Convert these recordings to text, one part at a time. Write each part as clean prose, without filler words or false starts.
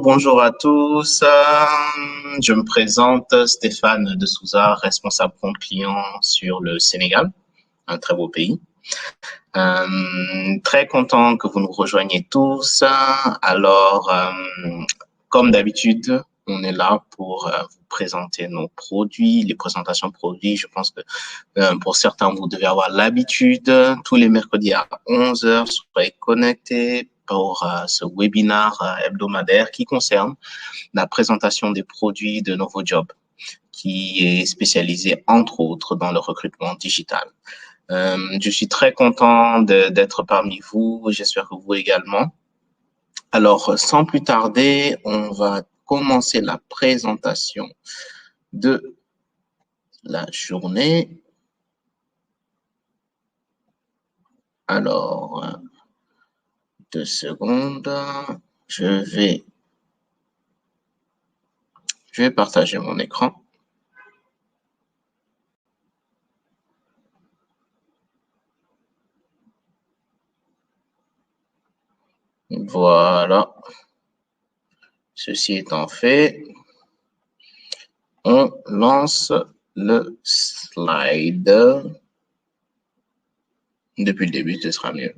Bonjour à tous. Je me présente Stéphane de Souza, responsable compte client sur le Sénégal, un très beau pays. Très content que vous nous rejoigniez tous. Alors, comme d'habitude, on est là pour vous présenter nos produits, les présentations de produits. Je pense que pour certains, vous devez avoir l'habitude. Tous les mercredis à 11h, soyez connectés pour ce webinaire hebdomadaire qui concerne la présentation des produits de NovoJob, qui est spécialisé entre autres dans le recrutement digital. Je suis très content d'être parmi vous, j'espère que vous également. Alors, sans plus tarder, on va commencer la présentation de la journée. Alors, 2 secondes, je vais partager mon écran. Voilà. Ceci étant fait, on lance le slide. Depuis le début, ce sera mieux.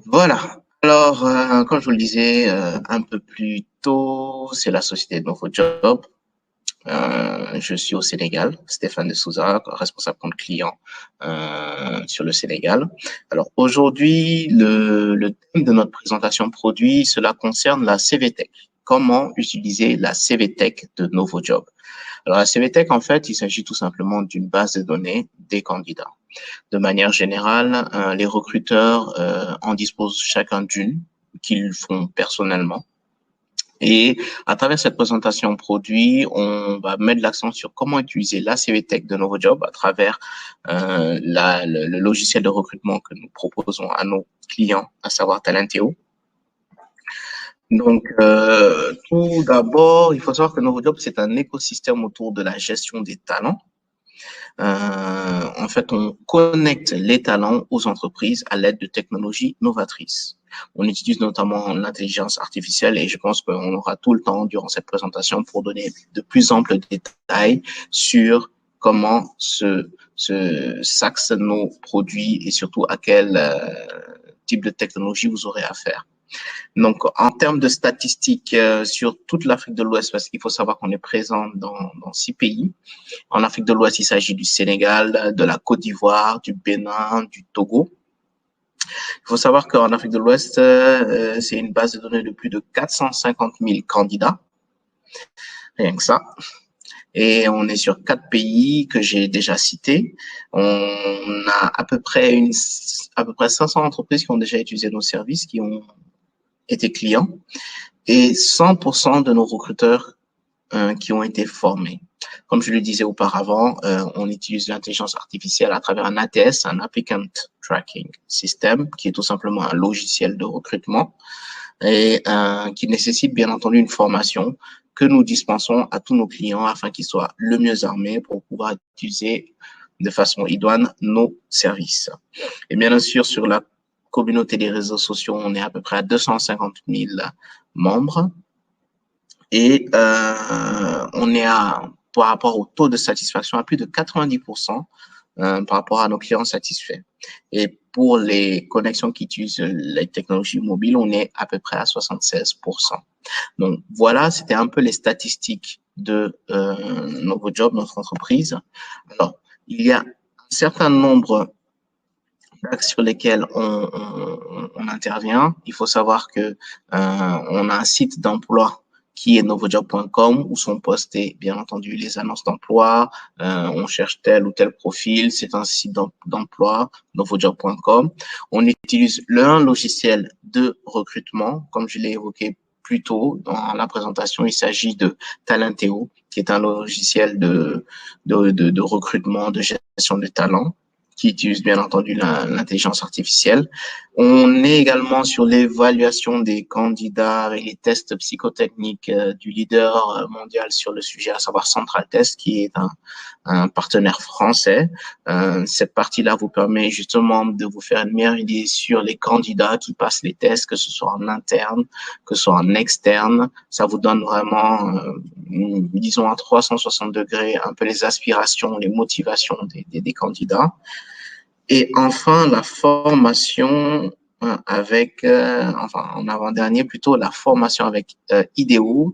Voilà. Alors, comme je vous le disais un peu plus tôt, c'est la société NovoJob. Je suis au Sénégal, Stéphane de Souza, responsable compte client sur le Sénégal. Alors aujourd'hui, le thème de notre présentation produit, cela concerne la CVTech. Comment utiliser la CVTech de NovoJob? Alors la CVTech, en fait, il s'agit tout simplement d'une base de données des candidats. De manière générale, les recruteurs en disposent chacun d'une qu'ils font personnellement. Et à travers cette présentation produit, on va mettre l'accent sur comment utiliser la CVTech de NovoJob à travers le logiciel de recrutement que nous proposons à nos clients, à savoir Talenteo. Donc, tout d'abord, il faut savoir que NovoJob, c'est un écosystème autour de la gestion des talents. En fait, on connecte les talents aux entreprises à l'aide de technologies novatrices. On utilise notamment l'intelligence artificielle et je pense qu'on aura tout le temps durant cette présentation pour donner de plus amples détails sur comment s'axent nos produits et surtout à quel type de technologie vous aurez affaire. Donc, en termes de statistiques sur toute l'Afrique de l'Ouest, parce qu'il faut savoir qu'on est présent dans 6 pays. En Afrique de l'Ouest, il s'agit du Sénégal, de la Côte d'Ivoire, du Bénin, du Togo. Il faut savoir qu'en Afrique de l'Ouest, c'est une base de données de plus de 450 000 candidats, rien que ça. Et on est sur 4 pays que j'ai déjà cités. On a à peu près 500 entreprises qui ont déjà utilisé nos services, qui ont été clients, et 100% de nos recruteurs qui ont été formés. Comme je le disais auparavant, on utilise l'intelligence artificielle à travers un ATS, un Applicant Tracking System, qui est tout simplement un logiciel de recrutement et qui nécessite bien entendu une formation que nous dispensons à tous nos clients afin qu'ils soient le mieux armés pour pouvoir utiliser de façon idoine nos services. Et bien sûr, sur la communauté des réseaux sociaux, on est à peu près à 250 000 membres. Et on est par rapport au taux de satisfaction à plus de 90% par rapport à nos clients satisfaits. Et pour les connexions qui utilisent les technologies mobiles, on est à peu près à 76%. Donc voilà, c'était un peu les statistiques de NovoJob, notre entreprise. Alors, il y a un certain nombre d'axes sur lesquels on intervient. Il faut savoir que on a un site d'emploi qui est novojob.com où sont postées, bien entendu, les annonces d'emploi. On cherche tel ou tel profil. C'est un site d'emploi, novojob.com. On utilise un logiciel de recrutement, comme je l'ai évoqué plus tôt dans la présentation. Il s'agit de Talenteo, qui est un logiciel de recrutement, de gestion de talent, qui utilise bien entendu l'intelligence artificielle. On est également sur l'évaluation des candidats avec les tests psychotechniques du leader mondial sur le sujet, à savoir Central Test, qui est un partenaire français. Cette partie-là vous permet justement de vous faire une meilleure idée sur les candidats qui passent les tests, que ce soit en interne, que ce soit en externe. Ça vous donne vraiment, disons, à 360 degrés, un peu les aspirations, les motivations des candidats. Et enfin, la formation avec, enfin, en avant-dernier plutôt, la formation avec IDEO,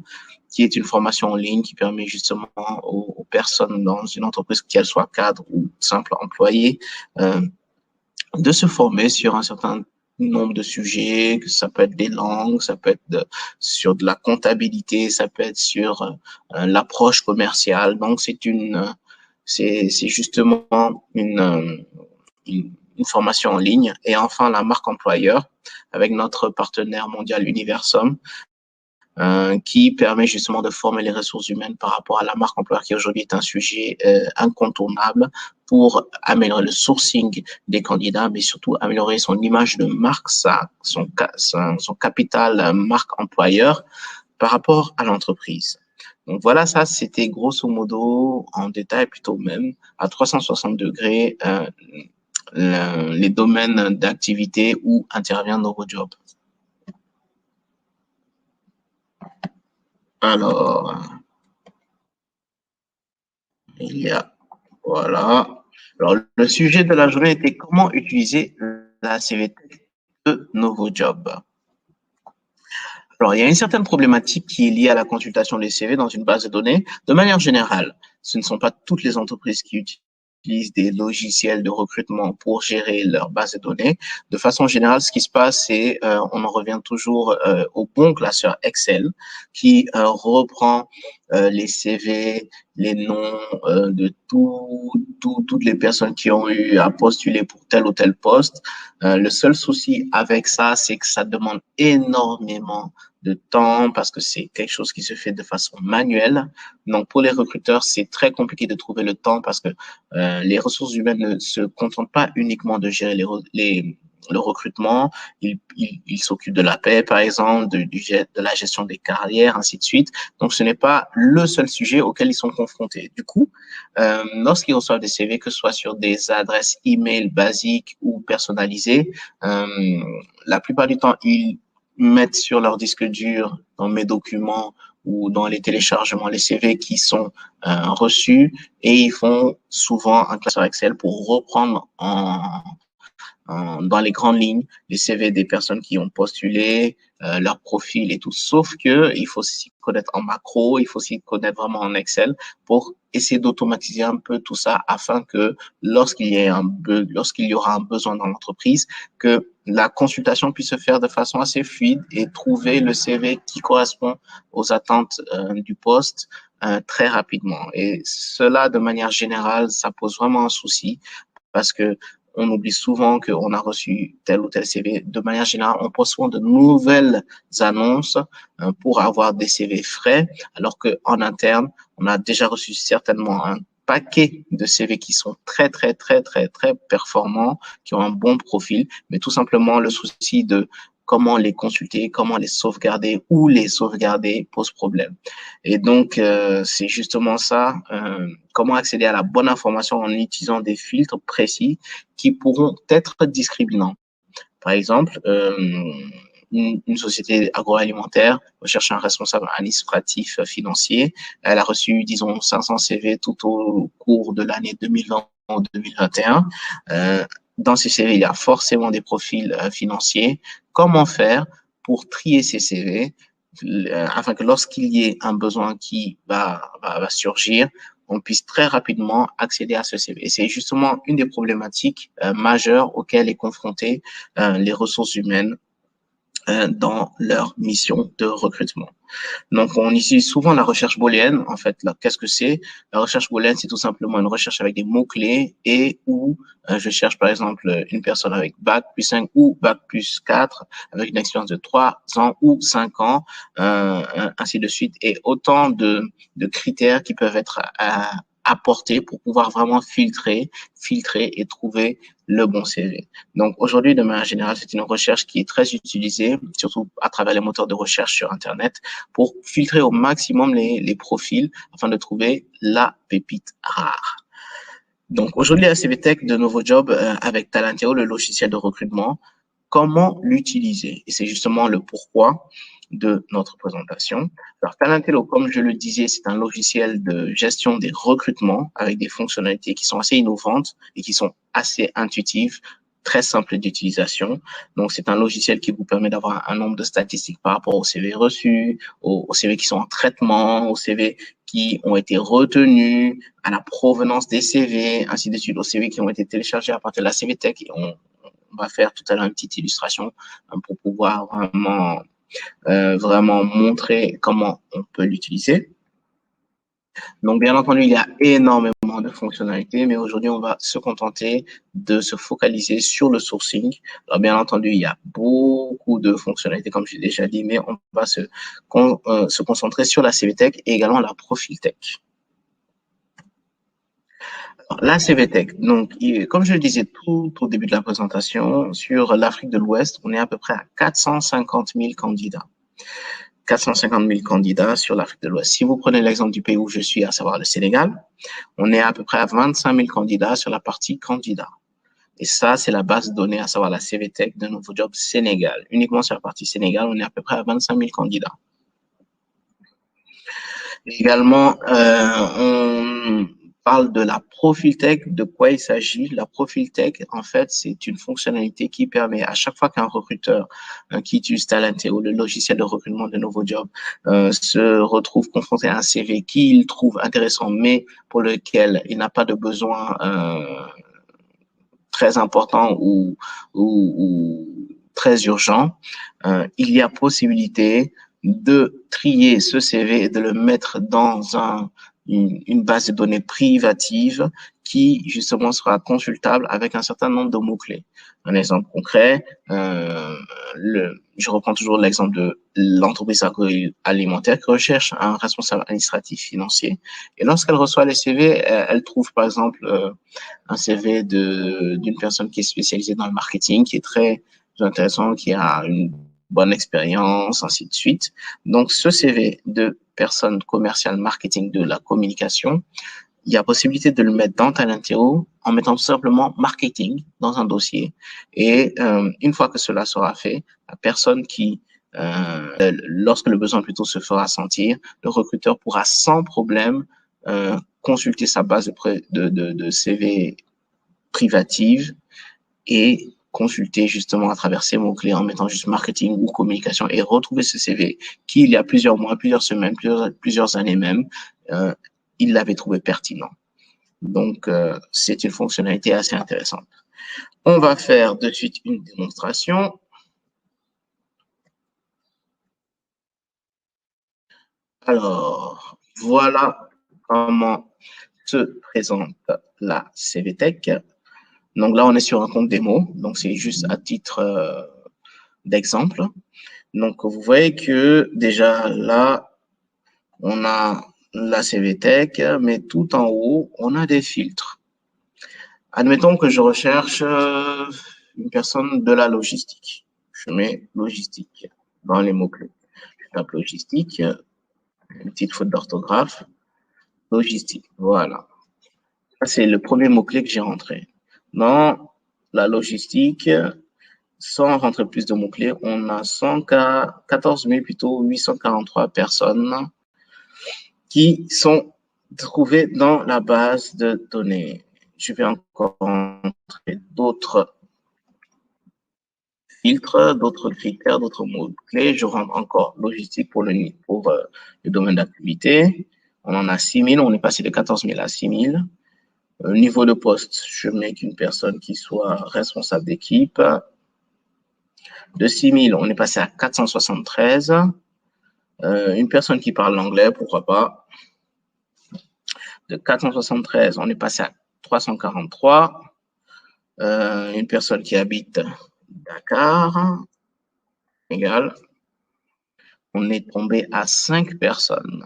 qui est une formation en ligne qui permet justement aux personnes dans une entreprise, qu'elles soient cadres ou simples employés, de se former sur un certain nombre de sujets, que ça peut être des langues, ça peut être sur de la comptabilité, ça peut être sur l'approche commerciale. Donc, c'est justement une formation en ligne. Et enfin, la marque employeur avec notre partenaire mondial Universum, qui permet justement de former les ressources humaines par rapport à la marque employeur qui aujourd'hui est un sujet incontournable pour améliorer le sourcing des candidats, mais surtout améliorer son image de marque, son capital marque employeur par rapport à l'entreprise. Donc voilà, ça c'était grosso modo en détail plutôt même à 360 degrés les domaines d'activité où intervient NovoJob. Alors, il y a, voilà. Alors, le sujet de la journée était comment utiliser la CVT de NovoJob. Alors, il y a une certaine problématique qui est liée à la consultation des CV dans une base de données. De manière générale, ce ne sont pas toutes les entreprises qui utilisent des logiciels de recrutement pour gérer leur base de données. De façon générale, ce qui se passe, c'est on en revient toujours au bon classeur Excel qui reprend les CV, les noms de toutes les personnes qui ont eu à postuler pour tel ou tel poste. Le seul souci avec ça, c'est que ça demande énormément de temps parce que c'est quelque chose qui se fait de façon manuelle. Donc, pour les recruteurs, c'est très compliqué de trouver le temps parce que les ressources humaines ne se contentent pas uniquement de gérer le recrutement. Ils s'occupent de la paie, par exemple, de la gestion des carrières, ainsi de suite. Donc, ce n'est pas le seul sujet auquel ils sont confrontés. Du coup, lorsqu'ils reçoivent des CV, que ce soit sur des adresses email basiques ou personnalisées, la plupart du temps, ils mettre sur leur disque dur, dans mes documents ou dans les téléchargements, les CV qui sont reçus, et ils font souvent un classeur Excel pour reprendre dans les grandes lignes les CV des personnes qui ont postulé, leur profil et tout. Sauf que il faut s'y connaître en macro, il faut s'y connaître vraiment en Excel pour essayer d'automatiser un peu tout ça afin que lorsqu'il y a un bug, lorsqu'il y aura un besoin dans l'entreprise, que la consultation puisse se faire de façon assez fluide et trouver le CV qui correspond aux attentes du poste très rapidement. Et cela, de manière générale, ça pose vraiment un souci parce que on oublie souvent qu'on a reçu tel ou tel CV. De manière générale, on poste souvent de nouvelles annonces pour avoir des CV frais, alors qu'en interne, on a déjà reçu certainement un paquet de CV qui sont très performants, qui ont un bon profil, mais tout simplement le souci de comment les consulter, comment les sauvegarder, où les sauvegarder pose problème. Et donc, c'est justement ça, comment accéder à la bonne information en utilisant des filtres précis qui pourront être discriminants. Par exemple, une société agroalimentaire recherche un responsable administratif financier. Elle a reçu, disons, 500 CV tout au cours de l'année 2020 ou 2021. Dans ces CV, il y a forcément des profils financiers. Comment faire pour trier ces CV afin que lorsqu'il y ait un besoin qui va surgir, on puisse très rapidement accéder à ce CV. Et c'est justement une des problématiques majeures auxquelles est confrontée les ressources humaines dans leur mission de recrutement. Donc, on utilise souvent la recherche booléenne. En fait, qu'est-ce que c'est? La recherche booléenne, c'est tout simplement une recherche avec des mots-clés et où je cherche, par exemple, une personne avec bac plus 5 ou bac plus 4, avec une expérience de 3 ans ou 5 ans, ainsi de suite. Et autant de critères qui peuvent être apportés pour pouvoir vraiment filtrer et trouver le bon CV. Donc aujourd'hui, de manière générale, c'est une recherche qui est très utilisée, surtout à travers les moteurs de recherche sur Internet, pour filtrer au maximum les profils afin de trouver la pépite rare. Donc aujourd'hui, la CVTech de nouveaux jobs avec Talenteo, le logiciel de recrutement, comment l'utiliser? Et c'est justement le pourquoi de notre présentation. Alors, Talenteo, comme je le disais, c'est un logiciel de gestion des recrutements avec des fonctionnalités qui sont assez innovantes et qui sont assez intuitives, très simples d'utilisation. Donc, c'est un logiciel qui vous permet d'avoir un nombre de statistiques par rapport aux CV reçus, aux CV qui sont en traitement, aux CV qui ont été retenus, à la provenance des CV, ainsi de suite, aux CV qui ont été téléchargés à partir de la CVTech. On va faire tout à l'heure une petite illustration pour pouvoir vraiment montrer comment on peut l'utiliser. Donc, bien entendu, il y a énormément de fonctionnalités, mais aujourd'hui, on va se contenter de se focaliser sur le sourcing. Alors, bien entendu, il y a beaucoup de fonctionnalités, comme j'ai déjà dit, mais on va se concentrer sur la CVTech et également la ProfilTech. La CVTech, donc, comme je le disais tout au début de la présentation, sur l'Afrique de l'Ouest, on est à peu près à 450 000 candidats. 450 000 candidats sur l'Afrique de l'Ouest. Si vous prenez l'exemple du pays où je suis, à savoir le Sénégal, on est à peu près à 25 000 candidats sur la partie candidats. Et ça, c'est la base de données, à savoir la CVTech de Nouveau Job Sénégal. Uniquement sur la partie Sénégal, on est à peu près à 25 000 candidats. Également, on parle de la ProfilTech, de quoi il s'agit. La ProfilTech, en fait, c'est une fonctionnalité qui permet à chaque fois qu'un recruteur qui utilise Talenteo, le logiciel de recrutement de nouveaux jobs, se retrouve confronté à un CV qu'il trouve intéressant, mais pour lequel il n'a pas de besoin très important ou très urgent, il y a possibilité de trier ce CV et de le mettre dans une base de données privative qui justement sera consultable avec un certain nombre de mots-clés. Un exemple concret, je reprends toujours l'exemple de l'entreprise agroalimentaire qui recherche un responsable administratif financier. Et lorsqu'elle reçoit les CV, elle trouve par exemple un CV d'une personne qui est spécialisée dans le marketing, qui est très intéressant, qui a une bonne expérience, ainsi de suite. Donc, ce CV de personne commerciale marketing de la communication, il y a possibilité de le mettre dans Talenteo en mettant tout simplement marketing dans un dossier. Et une fois que cela sera fait, la personne qui, lorsque le besoin plutôt se fera sentir, le recruteur pourra sans problème consulter sa base de CV privative et consulter justement à travers ces mots-clés en mettant juste marketing ou communication et retrouver ce CV qui, il y a plusieurs mois, plusieurs semaines, plusieurs années même, il l'avait trouvé pertinent. Donc, c'est une fonctionnalité assez intéressante. On va faire de suite une démonstration. Alors, voilà comment se présente la CVTech. Donc là, on est sur un compte démo. Donc, c'est juste à titre d'exemple. Donc, vous voyez que déjà là, on a la CVTech, mais tout en haut, on a des filtres. Admettons que je recherche une personne de la logistique. Je mets logistique dans les mots-clés. Je tape logistique, une petite faute d'orthographe, logistique. Voilà. Ça, c'est le premier mot-clé que j'ai rentré. Dans la logistique, sans rentrer plus de mots-clés, on a 14 000, plutôt 843 personnes qui sont trouvées dans la base de données. Je vais encore rentrer d'autres filtres, d'autres critères, d'autres mots-clés. Je rentre encore logistique pour le domaine d'activité. On en a 6 000, on est passé de 14 000 à 6 000. Niveau de poste, je mets qu'une personne qui soit responsable d'équipe. De 6 000, on est passé à 473. Une personne qui parle l'anglais, pourquoi pas. De 473, on est passé à 343. Une personne qui habite Dakar, égal. On est tombé à 5 personnes.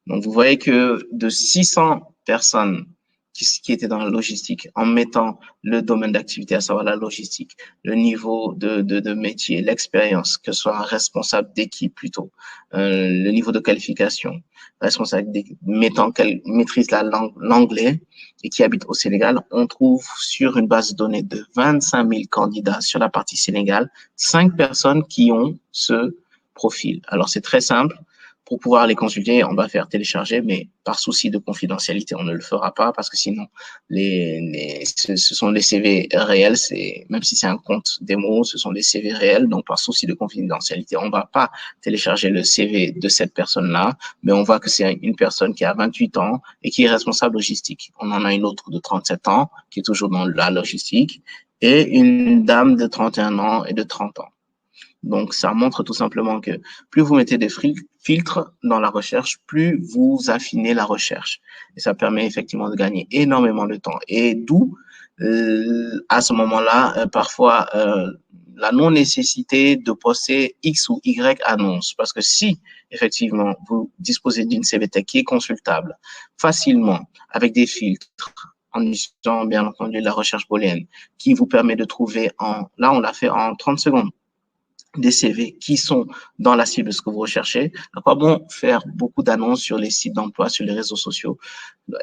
Donc, vous voyez que de 600 personnes qui étaient dans la logistique, en mettant le domaine d'activité, à savoir la logistique, le niveau de métier, l'expérience, que ce soit un responsable d'équipe plutôt, le niveau de qualification, responsable d'équipe, mettant qu'elle maîtrise la langue, l'anglais et qui habite au Sénégal, on trouve sur une base de données de 25 000 candidats sur la partie Sénégal, 5 personnes qui ont ce profil. Alors, c'est très simple. Pour pouvoir les consulter, on va faire télécharger, mais par souci de confidentialité, on ne le fera pas parce que sinon, ce sont des CV réels. Même si c'est un compte démo, ce sont des CV réels. Donc, par souci de confidentialité, on ne va pas télécharger le CV de cette personne-là, mais on voit que c'est une personne qui a 28 ans et qui est responsable logistique. On en a une autre de 37 ans qui est toujours dans la logistique et une dame de 31 ans et de 30 ans. Donc, ça montre tout simplement que plus vous mettez des filtres dans la recherche, plus vous affinez la recherche. Et ça permet effectivement de gagner énormément de temps. Et d'où, à ce moment-là, parfois, la non-nécessité de poster X ou Y annonce. Parce que si, effectivement, vous disposez d'une CVTech qui est consultable facilement, avec des filtres, en utilisant, bien entendu, la recherche booléenne, qui vous permet de trouver là, on l'a fait en 30 secondes, des CV qui sont dans la cible de ce que vous recherchez. À quoi bon faire beaucoup d'annonces sur les sites d'emploi, sur les réseaux sociaux,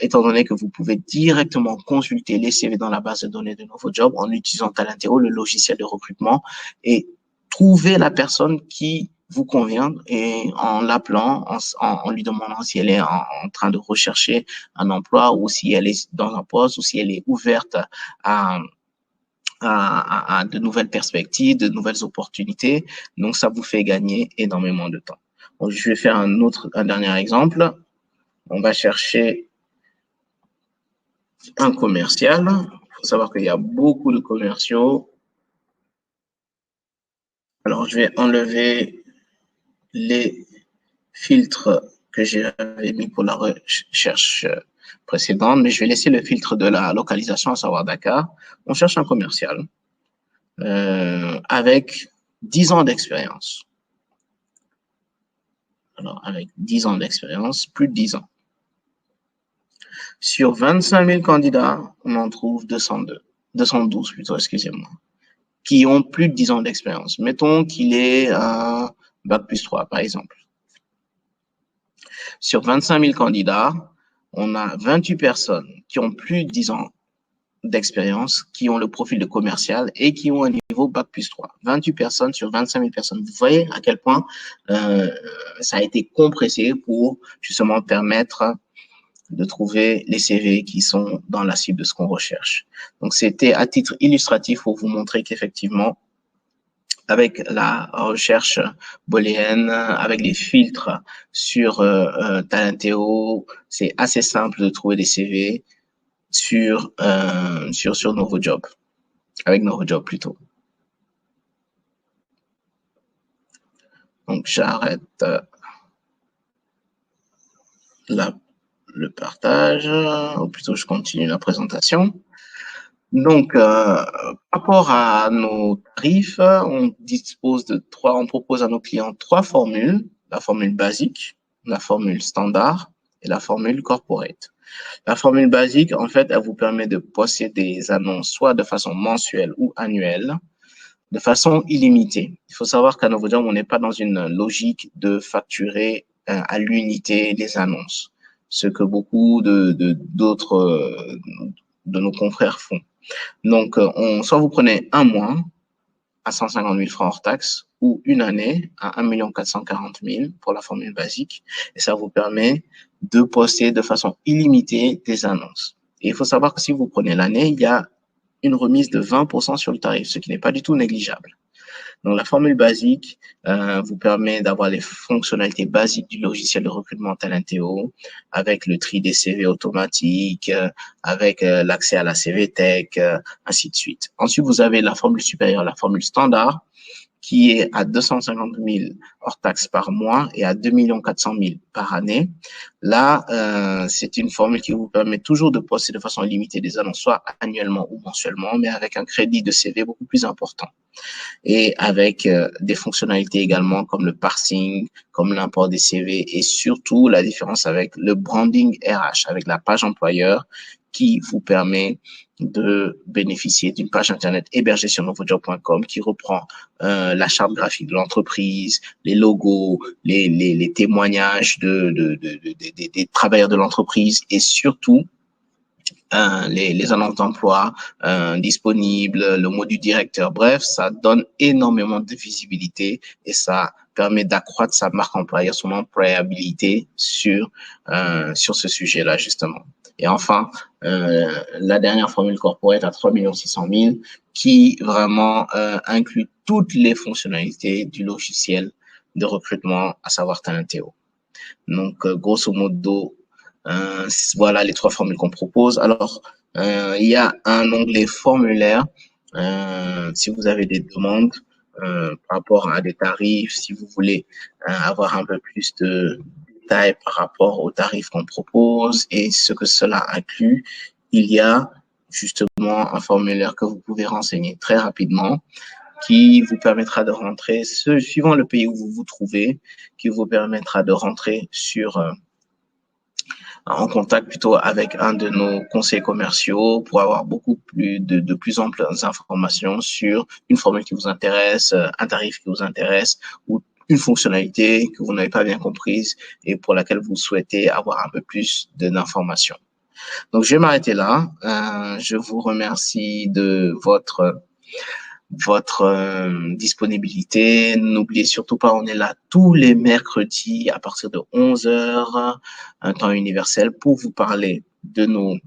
étant donné que vous pouvez directement consulter les CV dans la base de données de Nouveau Job en utilisant Talenteo, le logiciel de recrutement, et trouver la personne qui vous convient et en l'appelant, en lui demandant si elle est en train de rechercher un emploi ou si elle est dans un poste ou si elle est ouverte à de nouvelles perspectives, de nouvelles opportunités. Donc, ça vous fait gagner énormément de temps. Donc, je vais faire un dernier exemple. On va chercher un commercial. Il faut savoir qu'il y a beaucoup de commerciaux. Alors, je vais enlever les filtres que j'avais mis pour la recherche précédente, mais je vais laisser le filtre de la localisation, à savoir Dakar. On cherche un commercial avec 10 ans d'expérience. Alors, avec 10 ans d'expérience, plus de 10 ans. Sur 25 000 candidats, on en trouve 212 plutôt, excusez-moi, qui ont plus de 10 ans d'expérience. Mettons qu'il est à Bac+3, par exemple. Sur 25 000 candidats, on a 28 personnes qui ont plus de 10 ans d'expérience, qui ont le profil de commercial et qui ont un niveau Bac+3. 28 personnes sur 25 000 personnes. Vous voyez à quel point ça a été compressé pour justement permettre de trouver les CV qui sont dans la cible de ce qu'on recherche. Donc, c'était à titre illustratif pour vous montrer qu'effectivement, avec la recherche booléenne, avec les filtres sur Talenteo, c'est assez simple de trouver des CV sur NovoJob, avec NovoJob plutôt. Donc, j'arrête le partage, ou plutôt je continue la présentation. Donc, par rapport à nos tarifs, on propose à nos clients 3 formules: la formule basique, la formule standard et la formule corporate. La formule basique, en fait, elle vous permet de poster des annonces soit de façon mensuelle ou annuelle, de façon illimitée. Il faut savoir qu'à NovoJob, on n'est pas dans une logique de facturer à l'unité les annonces, ce que beaucoup d'autres de nos confrères font. Donc, soit vous prenez un mois à 150 000 francs hors taxe ou une année à 1 440 000 pour la formule basique. Et ça vous permet de poster de façon illimitée des annonces. Et il faut savoir que si vous prenez l'année, il y a une remise de 20% sur le tarif, ce qui n'est pas du tout négligeable. Donc, la formule basique vous permet d'avoir les fonctionnalités basiques du logiciel de recrutement Talenteo, avec le tri des CV automatique, avec l'accès à la CV Tech, ainsi de suite. Ensuite, vous avez la formule supérieure, la formule standard, qui est à 250 000 hors taxes par mois et à 2 400 000 par année. Là, c'est une formule qui vous permet toujours de poster de façon illimitée des annonces, soit annuellement ou mensuellement, mais avec un crédit de CV beaucoup plus important. Et avec des fonctionnalités également comme le parsing, comme l'import des CV et surtout la différence avec le branding RH, avec la page employeur qui vous permet de bénéficier d'une page internet hébergée sur novojob.com qui reprend la charte graphique de l'entreprise, les logos, les témoignages des travailleurs de l'entreprise et surtout les annonces d'emploi disponibles, le mot du directeur. Bref, ça donne énormément de visibilité et ça permet d'accroître sa marque employeur, son employabilité sur ce sujet-là, justement. Et enfin, la dernière formule corporate à 3 600 000 qui vraiment inclut toutes les fonctionnalités du logiciel de recrutement, à savoir Talenteo. Donc, grosso modo, voilà les 3 formules qu'on propose. Alors, il y a un onglet formulaire si vous avez des demandes par rapport à des tarifs, si vous voulez avoir un peu plus de détails par rapport aux tarifs qu'on propose et ce que cela inclut, il y a justement un formulaire que vous pouvez renseigner très rapidement qui vous permettra de rentrer, suivant le pays où vous vous trouvez, qui vous permettra de rentrer en contact plutôt avec un de nos conseillers commerciaux pour avoir beaucoup plus de plus amples informations sur une formule qui vous intéresse, un tarif qui vous intéresse ou une fonctionnalité que vous n'avez pas bien comprise et pour laquelle vous souhaitez avoir un peu plus d'informations. Donc, je vais m'arrêter là. Je vous remercie de votre disponibilité. N'oubliez surtout pas, on est là tous les mercredis à partir de 11h, un temps universel, pour vous parler de nos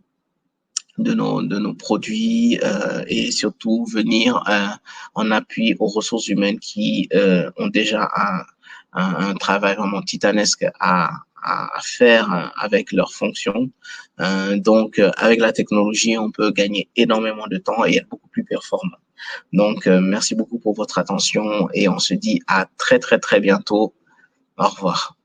produits et surtout venir en appui aux ressources humaines qui ont déjà un travail vraiment titanesque à faire avec leurs fonctions. Donc, avec la technologie, on peut gagner énormément de temps et être beaucoup plus performant. Donc, merci beaucoup pour votre attention et on se dit à très, très, très bientôt. Au revoir.